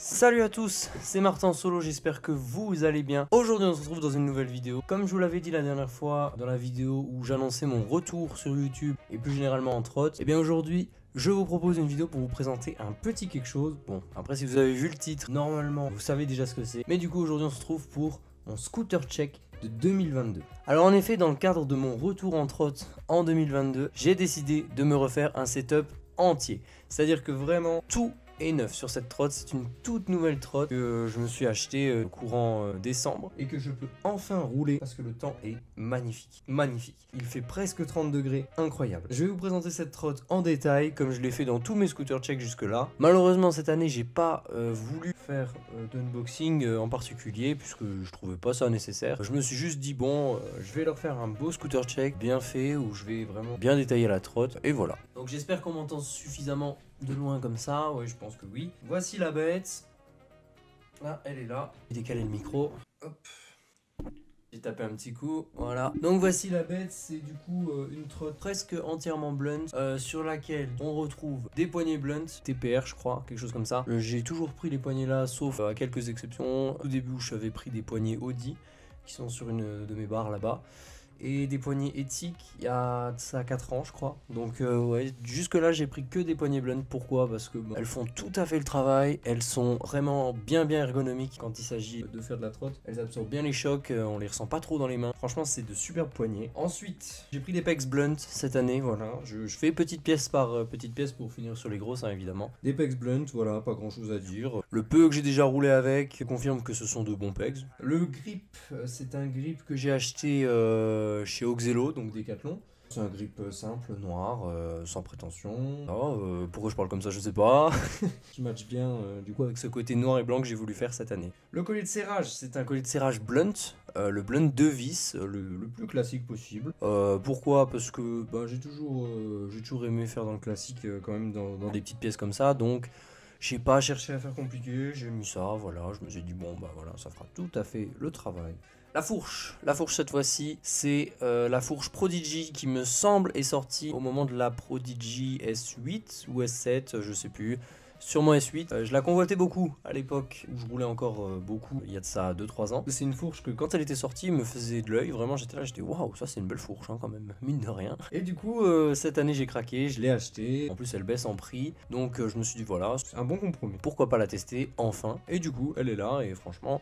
Salut à tous, c'est Martin Solo, j'espère que vous allez bien. Aujourd'hui on se retrouve dans une nouvelle vidéo. Comme je vous l'avais dit la dernière fois dans la vidéo où j'annonçais mon retour sur YouTube et plus généralement en trot, et bien aujourd'hui je vous propose une vidéo pour vous présenter un petit quelque chose. Bon, après si vous avez vu le titre, normalement vous savez déjà ce que c'est. Mais du coup aujourd'hui on se retrouve pour mon scooter check de 2022. Alors en effet, dans le cadre de mon retour en trot en 2022, j'ai décidé de me refaire un setup entier. C'est-à-dire que vraiment tout est neuf sur cette trotte. C'est une toute nouvelle trotte que je me suis acheté courant décembre et que je peux enfin rouler parce que le temps est magnifique. Magnifique. Il fait presque 30 degrés, incroyable. Je vais vous présenter cette trotte en détail comme je l'ai fait dans tous mes scooters check jusque là. Malheureusement cette année j'ai pas voulu faire d'unboxing en particulier puisque je trouvais pas ça nécessaire. Je me suis juste dit bon je vais leur faire un beau scooter check bien fait où je vais vraiment bien détailler la trotte et voilà. Donc j'espère qu'on m'entend suffisamment de loin comme ça, ouais je pense que oui. Voici la bête. Là, elle est là. J'ai décalé le micro. Hop. J'ai tapé un petit coup, voilà. Donc voici la bête, c'est du coup une trotte presque entièrement blunt sur laquelle on retrouve des poignées blunt, TPR je crois, quelque chose comme ça. J'ai toujours pris les poignées là, sauf à quelques exceptions. Au début où j'avais pris des poignées Audi qui sont sur une de mes barres là-bas. Et des poignées éthiques il y a ça 4 ans je crois. Donc ouais, jusque là j'ai pris que des poignées blunt. Pourquoi? Parce que bon, elles font tout à fait le travail. Elles sont vraiment bien ergonomiques quand il s'agit de faire de la trotte. Elles absorbent bien les chocs, on les ressent pas trop dans les mains. Franchement c'est de superbes poignées. Ensuite j'ai pris des pegs blunt cette année, voilà. Je fais petite pièce par petite pièce pour finir sur les grosses hein, évidemment. Des pegs blunt, voilà, pas grand chose à dire. Le peu que j'ai déjà roulé avec confirme que ce sont de bons pegs. Le grip, c'est un grip que j'ai acheté chez Oxelo, donc Decathlon. C'est un grip simple, noir, sans prétention. Pourquoi je parle comme ça, je sais pas. Qui match bien du coup avec ce côté noir et blanc que j'ai voulu faire cette année. Le collier de serrage, c'est un collier de serrage blunt. Le blunt 2 vis, le plus classique possible. Pourquoi? Parce que j'ai toujours aimé faire dans le classique quand même dans des petites pièces comme ça. Donc j'ai pas cherché à faire compliqué, j'ai mis ça, voilà, je me suis dit bon voilà, ça fera tout à fait le travail. La fourche cette fois-ci, c'est la fourche Prodigy qui me semble est sortie au moment de la Prodigy S8 ou S7, je sais plus. Sûrement S8, je la convoitais beaucoup à l'époque où je roulais encore beaucoup, il y a de ça 2-3 ans. C'est une fourche que quand elle était sortie me faisait de l'œil, vraiment j'étais là, j'étais waouh, ça c'est une belle fourche hein, quand même, mine de rien. Et du coup cette année j'ai craqué, je l'ai acheté, en plus elle baisse en prix, donc je me suis dit voilà, c'est un bon compromis. Pourquoi pas la tester enfin, et du coup elle est là et franchement...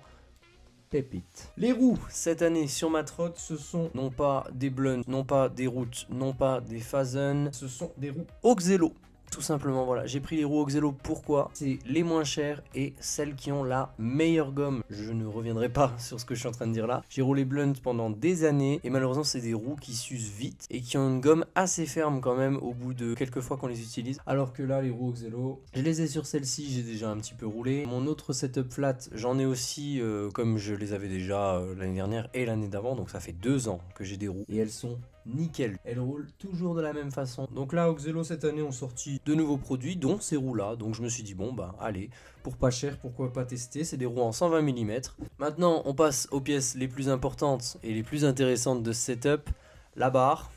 pépite. Les roues cette année sur ma trotte, ce sont non pas des blunts, non pas des routes, non pas des Phasen, ce sont des roues Oxelo. Tout simplement, voilà, j'ai pris les roues Oxelo, pourquoi? C'est les moins chères et celles qui ont la meilleure gomme. Je ne reviendrai pas sur ce que je suis en train de dire là. J'ai roulé blunt pendant des années et malheureusement c'est des roues qui s'usent vite et qui ont une gomme assez ferme quand même au bout de quelques fois qu'on les utilise. Alors que là les roues Oxelo, je les ai sur celle-ci, j'ai déjà un petit peu roulé. Mon autre setup flat, j'en ai aussi comme je les avais déjà l'année dernière et l'année d'avant, donc ça fait 2 ans que j'ai des roues et elles sont nickel, elles roulent toujours de la même façon. Donc là Oxelo cette année ont sorti de nouveaux produits dont ces roues là, donc je me suis dit bon allez, pour pas cher pourquoi pas tester. C'est des roues en 120 mm. Maintenant on passe aux pièces les plus importantes et les plus intéressantes de ce setup. La barre,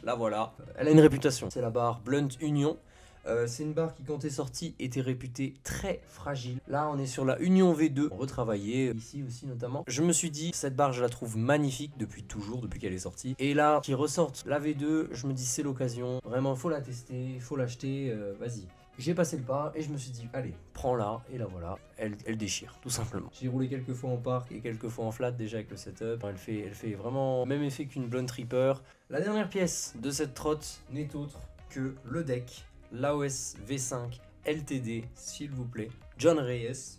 la voilà, elle a une réputation, c'est la barre Blunt Union. C'est une barre qui quand est sortie était réputée très fragile. Là on est sur la Union V2 retravaillée ici aussi notamment. Je me suis dit cette barre je la trouve magnifique depuis toujours, depuis qu'elle est sortie. Et là qui ressortent la V2, je me dis c'est l'occasion. Vraiment faut la tester, faut l'acheter, vas-y. J'ai passé le pas et je me suis dit allez prends-la et la voilà, elle déchire tout simplement. J'ai roulé quelques fois en parc et quelques fois en flat déjà avec le setup. Elle fait vraiment le même effet qu'une Blunt Reaper. La dernière pièce de cette trotte n'est autre que le deck. L'AOS V5 LTD, s'il vous plaît. John Reyes,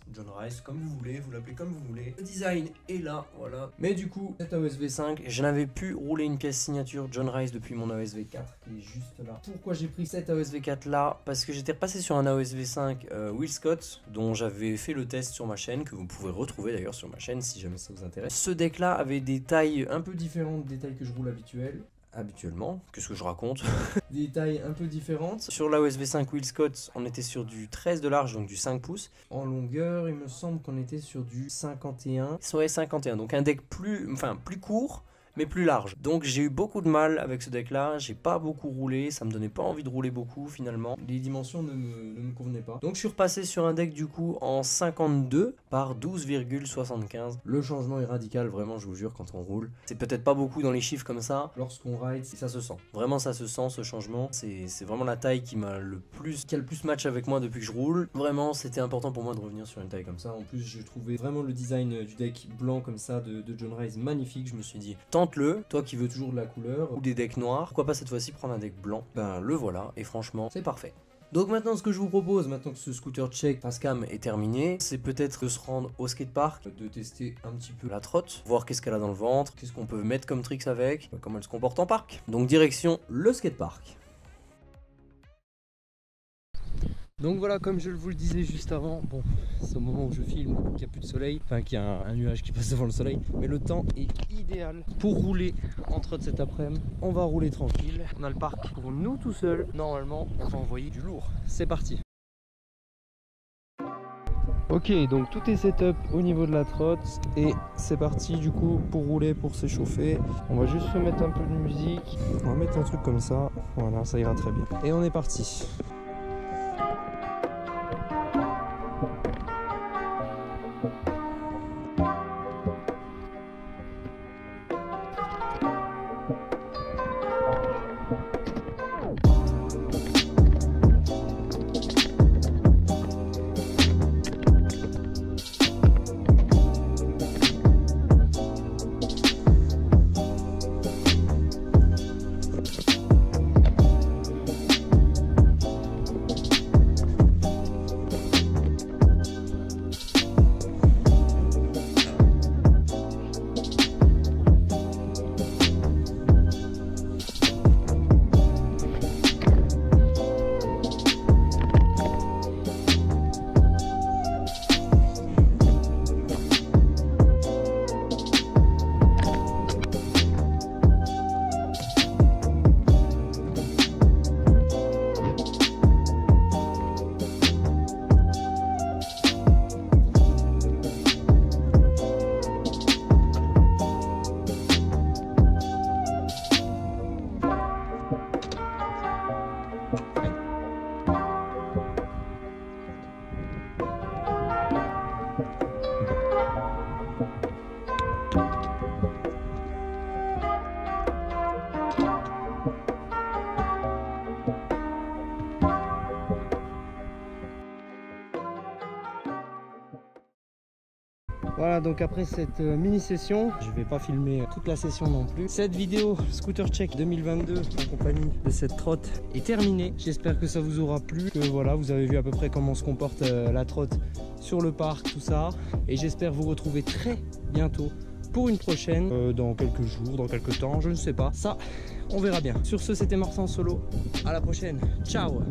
comme vous voulez, vous l'appelez comme vous voulez. Le design est là, voilà. Mais du coup, cette AOS V5, je n'avais pu rouler une pièce signature John Reyes depuis mon AOS V4 qui est juste là. Pourquoi j'ai pris cette AOS V4 là? Parce que j'étais repassé sur un AOS V5 Will Scott, dont j'avais fait le test sur ma chaîne, que vous pouvez retrouver d'ailleurs sur ma chaîne si jamais ça vous intéresse. Ce deck là avait des tailles un peu différentes des tailles que je roule habituellement, qu'est-ce que je raconte? Des tailles un peu différentes. Sur la OSV5 Will Scott, on était sur du 13 de large, donc du 5 pouces. En longueur, il me semble qu'on était sur du 51. Ouais, 51, donc un deck plus court, mais plus large. Donc j'ai eu beaucoup de mal avec ce deck là, j'ai pas beaucoup roulé, ça me donnait pas envie de rouler beaucoup finalement. Les dimensions ne me convenaient pas. Donc je suis repassé sur un deck du coup en 52 par 12,75. Le changement est radical, vraiment je vous jure, quand on roule. C'est peut-être pas beaucoup dans les chiffres comme ça, lorsqu'on ride, ça se sent. Vraiment ça se sent ce changement, c'est vraiment la taille qui a le plus match avec moi depuis que je roule. Vraiment c'était important pour moi de revenir sur une taille comme ça. En plus je trouvais vraiment le design du deck blanc comme ça de John Rise magnifique. Je me suis dit tente-le, toi qui veux toujours de la couleur ou des decks noirs, pourquoi pas cette fois-ci prendre un deck blanc. Ben le voilà, et franchement c'est parfait. Donc maintenant ce que je vous propose, maintenant que ce scooter check face cam est terminé, c'est peut-être de se rendre au skatepark, de tester un petit peu la trotte, voir qu'est-ce qu'elle a dans le ventre, qu'est-ce qu'on peut mettre comme tricks avec, comment elle se comporte en parc. Donc direction le skatepark. Donc voilà, comme je vous le disais juste avant, bon, c'est au moment où je filme qu'il n'y a plus de soleil, enfin qu'il y a un nuage qui passe devant le soleil, mais le temps est idéal pour rouler en trotte cet après-midi. On va rouler tranquille, on a le parc pour nous tout seuls. Normalement, on va envoyer du lourd. C'est parti. Ok, donc tout est setup au niveau de la trotte et c'est parti du coup pour rouler, pour s'échauffer. On va juste se mettre un peu de musique, on va mettre un truc comme ça, voilà, ça ira très bien. Et on est parti. Voilà, donc après cette mini session, je vais pas filmer toute la session non plus. Cette vidéo Scooter Check 2022 en compagnie de cette trotte est terminée. J'espère que ça vous aura plu, que voilà, vous avez vu à peu près comment se comporte la trotte sur le parc, tout ça. Et j'espère vous retrouver très bientôt pour une prochaine, dans quelques jours, dans quelques temps, je ne sais pas. Ça, on verra bien. Sur ce, c'était Martin en solo. À la prochaine. Ciao!